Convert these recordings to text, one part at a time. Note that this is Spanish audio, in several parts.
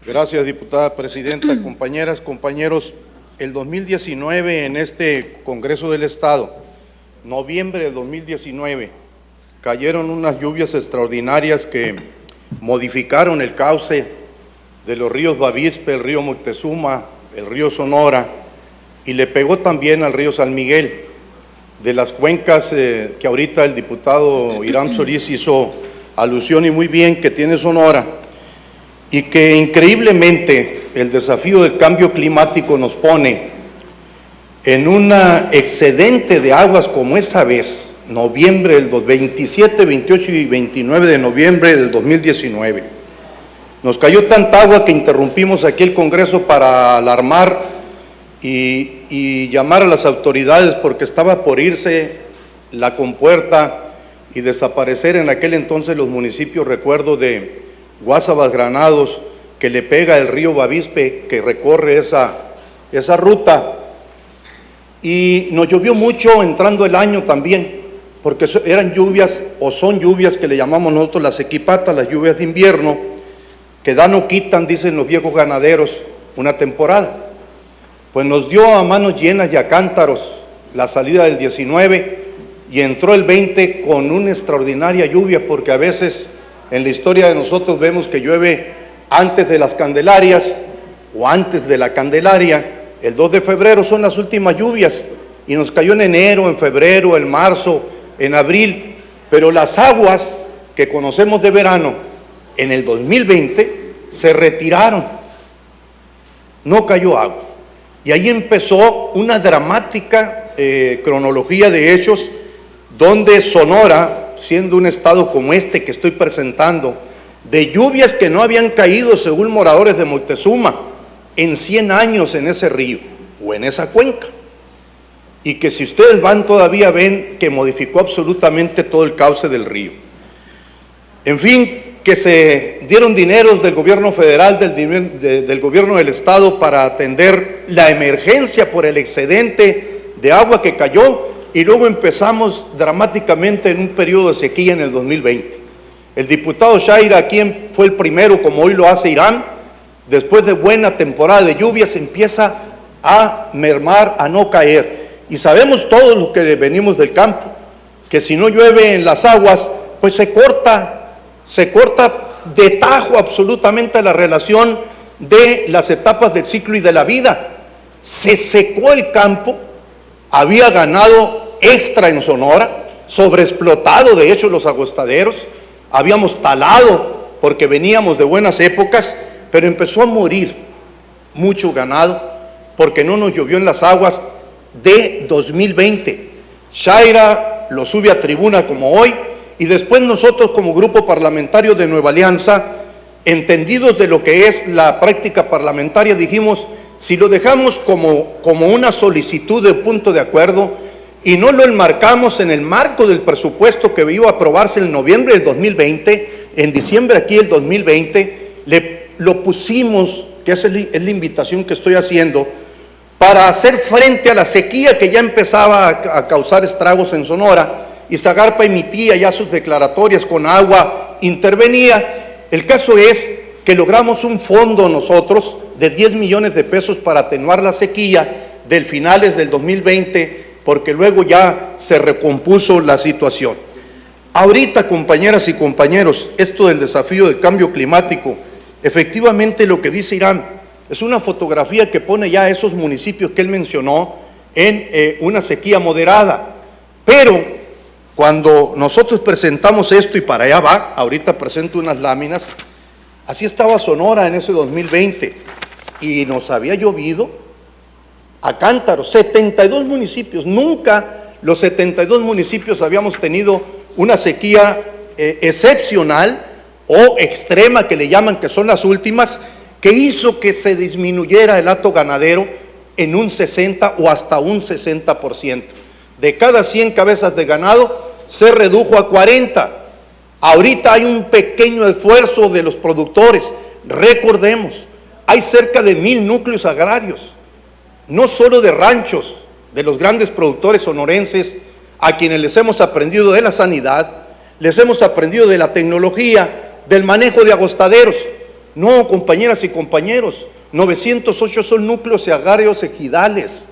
Gracias, diputada presidenta. Compañeras, compañeros, el 2019 en este Congreso del Estado, noviembre de 2019, cayeron unas lluvias extraordinarias que modificaron el cauce de los ríos Bavispe, el río Moctezuma, el río Sonora, y le pegó también al río San Miguel. De las cuencas que ahorita el diputado Hiram Solís hizo alusión y muy bien que tiene Sonora, y que increíblemente el desafío del cambio climático nos pone en un excedente de aguas como esta vez, noviembre del 27, 28 y 29 de noviembre del 2019. Nos cayó tanta agua que interrumpimos aquí el Congreso para alarmar y llamar a las autoridades porque estaba por irse la compuerta y desaparecer en aquel entonces los municipios, recuerdo, de Guásabas, Granados, que le pega el río Bavispe, que recorre esa ruta. Y nos llovió mucho entrando el año también, porque eran lluvias, o son lluvias que le llamamos nosotros las equipatas, las lluvias de invierno, que dan o quitan, dicen los viejos ganaderos, una temporada. Pues nos dio a manos llenas y a cántaros la salida del 19 y entró el 20 con una extraordinaria lluvia, porque a veces en la historia de nosotros vemos que llueve antes de las Candelarias o antes de la Candelaria. El 2 de febrero son las últimas lluvias y nos cayó en enero, en febrero, en marzo, en abril, pero las aguas que conocemos de verano en el 2020 se retiraron, no cayó agua. Y ahí empezó una dramática cronología de hechos donde Sonora, siendo un estado como este que estoy presentando, de lluvias que no habían caído, según moradores de Moctezuma, en 100 años en ese río o en esa cuenca, y que si ustedes van todavía ven que modificó absolutamente todo el cauce del río. En fin, que se dieron dineros del gobierno federal, del gobierno del estado para atender la emergencia por el excedente de agua que cayó, y luego empezamos dramáticamente en un periodo de sequía en el 2020. El diputado Shaira, quien fue el primero, como hoy lo hace Hiram, después de buena temporada de lluvias empieza a mermar, a no caer. Y sabemos todos los que venimos del campo, que si no llueve en las aguas, pues se corta de tajo absolutamente la relación de las etapas del ciclo y de la vida. Se secó el campo, había ganado extra en Sonora, sobreexplotado de hecho los agostaderos, habíamos talado porque veníamos de buenas épocas, pero empezó a morir mucho ganado porque no nos llovió en las aguas de 2020. Shaira lo sube a tribuna como hoy, y después nosotros como grupo parlamentario de Nueva Alianza, entendidos de lo que es la práctica parlamentaria, dijimos, si lo dejamos como una solicitud de punto de acuerdo y no lo enmarcamos en el marco del presupuesto que iba a aprobarse en noviembre del 2020, en diciembre aquí del 2020, lo pusimos, que es la invitación que estoy haciendo, para hacer frente a la sequía que ya empezaba a causar estragos en Sonora, y Zagarpa emitía ya sus declaratorias con agua, intervenía. El caso es que logramos un fondo nosotros de 10 millones de pesos para atenuar la sequía del finales del 2020, porque luego ya se recompuso la situación. Ahorita, compañeras y compañeros, esto del desafío del cambio climático, efectivamente lo que dice Hiram es una fotografía que pone ya esos municipios que él mencionó en una sequía moderada, pero cuando nosotros presentamos esto, y para allá va, ahorita presento unas láminas, así estaba Sonora en ese 2020, y nos había llovido a cántaros, 72 municipios, nunca los 72 municipios habíamos tenido una sequía excepcional o extrema, que le llaman, que son las últimas, que hizo que se disminuyera el hato ganadero en un 60 o hasta un 60%. De cada 100 cabezas de ganado se redujo a 40. Ahorita hay un pequeño esfuerzo de los productores. Recordemos, hay cerca de 1000 núcleos agrarios, no solo de ranchos, de los grandes productores sonorenses, a quienes les hemos aprendido de la sanidad, les hemos aprendido de la tecnología, del manejo de agostaderos. No, compañeras y compañeros, 908 son núcleos agrarios ejidales,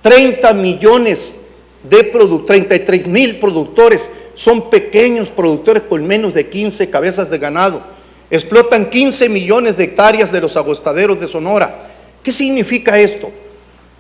30 millones de 33,000 productores, son pequeños productores con menos de 15 cabezas de ganado, explotan 15 millones de hectáreas de los agostaderos de Sonora. ¿Qué significa esto?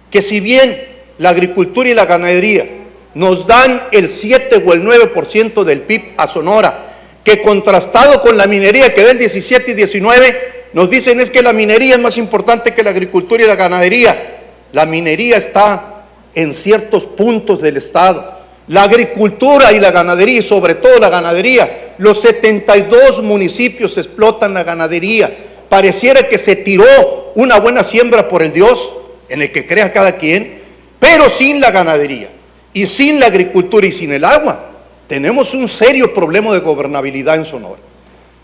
Que si bien la agricultura y la ganadería nos dan el 7 o el 9% del PIB a Sonora, que contrastado con la minería que da el 17 y 19, nos dicen es que la minería es más importante que la agricultura y la ganadería. La minería está en ciertos puntos del estado. La agricultura y la ganadería, y sobre todo la ganadería, los 72 municipios explotan la ganadería. Pareciera que se tiró una buena siembra por el Dios, en el que crea cada quien, pero sin la ganadería, y sin la agricultura y sin el agua, tenemos un serio problema de gobernabilidad en Sonora.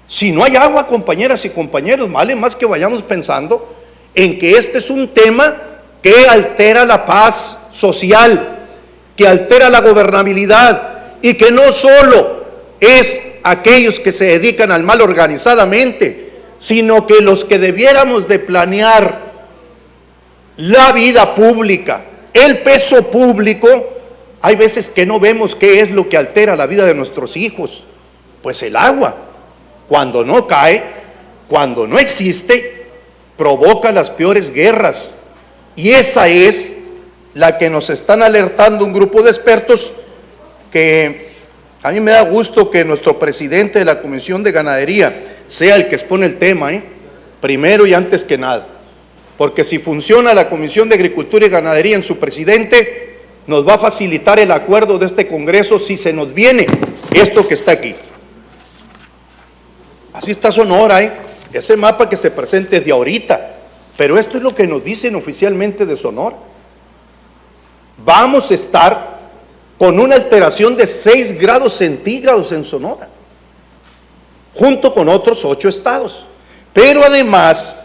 Si no hay agua, compañeras y compañeros, vale más que vayamos pensando en que este es un tema que altera la paz social, que altera la gobernabilidad, y que no solo es aquellos que se dedican al mal organizadamente, sino que los que debiéramos de planear la vida pública, el peso público, hay veces que no vemos qué es lo que altera la vida de nuestros hijos. Pues el agua, cuando no cae, cuando no existe, provoca las peores guerras. Y esa es la que nos están alertando un grupo de expertos, que a mí me da gusto que nuestro presidente de la Comisión de Ganadería sea el que expone el tema, primero y antes que nada. Porque si funciona la Comisión de Agricultura y Ganadería en su presidente, nos va a facilitar el acuerdo de este Congreso si se nos viene esto que está aquí. Así está Sonora, ese mapa que se presenta es de ahorita, pero esto es lo que nos dicen oficialmente de Sonora. Vamos a estar con una alteración de 6 grados centígrados en Sonora, junto con otros 8 estados. Pero además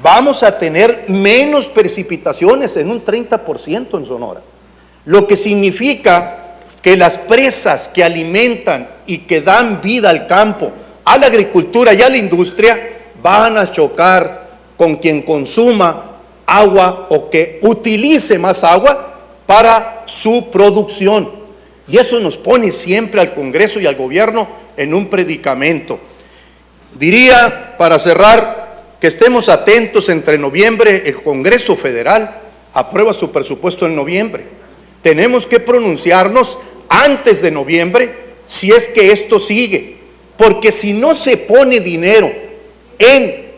vamos a tener menos precipitaciones, en un 30% en Sonora. Lo que significa que las presas que alimentan y que dan vida al campo, a la agricultura y a la industria, van a chocar con quien consuma agua o que utilice más agua para su producción. Y eso nos pone siempre al Congreso y al gobierno en un predicamento. Diría, para cerrar, que estemos atentos. Entre noviembre, el Congreso Federal aprueba su presupuesto en noviembre. Tenemos que pronunciarnos antes de noviembre si es que esto sigue, porque si no se pone dinero en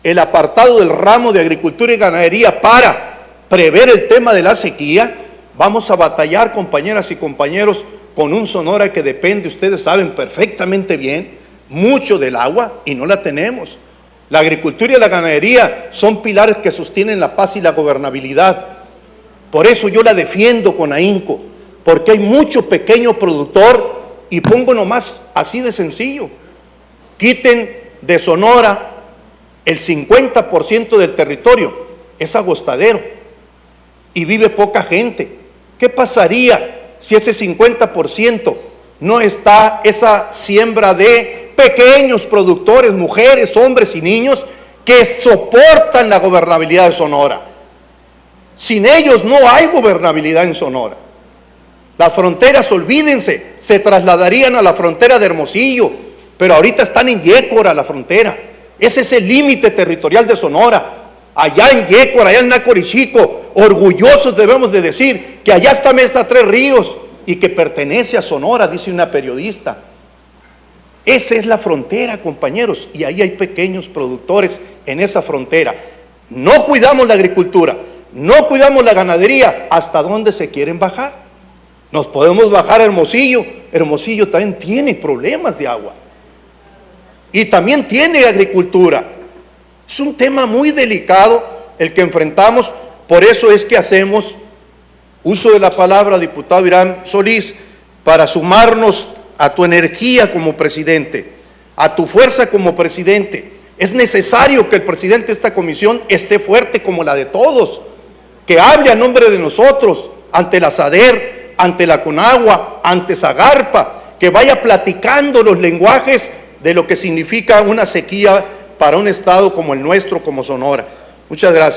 el apartado del ramo de agricultura y ganadería para prever el tema de la sequía, vamos a batallar, compañeras y compañeros, con un Sonora que depende, ustedes saben perfectamente bien, mucho del agua, y no la tenemos. La agricultura y la ganadería son pilares que sostienen la paz y la gobernabilidad. Por eso yo la defiendo con ahínco, porque hay mucho pequeño productor, y pongo nomás así de sencillo: quiten de Sonora el 50% del territorio, es agostadero y vive poca gente. ¿Qué pasaría si ese 50% no está esa siembra de pequeños productores, mujeres, hombres y niños, que soportan la gobernabilidad de Sonora? Sin ellos no hay gobernabilidad en Sonora. Las fronteras, olvídense, se trasladarían a la frontera de Hermosillo, pero ahorita están en Yécora la frontera. Ese es el límite territorial de Sonora. Allá en Yécora, allá en Nacorichico, orgullosos debemos de decir que allá está Mesa Tres Ríos y que pertenece a Sonora, dice una periodista. Esa es la frontera, compañeros, y ahí hay pequeños productores en esa frontera. No cuidamos la agricultura, no cuidamos la ganadería. ¿Hasta dónde se quieren bajar? Nos podemos bajar a Hermosillo. Hermosillo también tiene problemas de agua y también tiene agricultura. Es un tema muy delicado el que enfrentamos. Por eso es que hacemos uso de la palabra, diputado Irán Solís, para sumarnos a tu energía como presidente, a tu fuerza como presidente. Es necesario que el presidente de esta comisión esté fuerte como la de todos, que hable a nombre de nosotros ante la SADER, ante la CONAGUA, ante Zagarpa, que vaya platicando los lenguajes de lo que significa una sequía para un estado como el nuestro, como Sonora. Muchas gracias.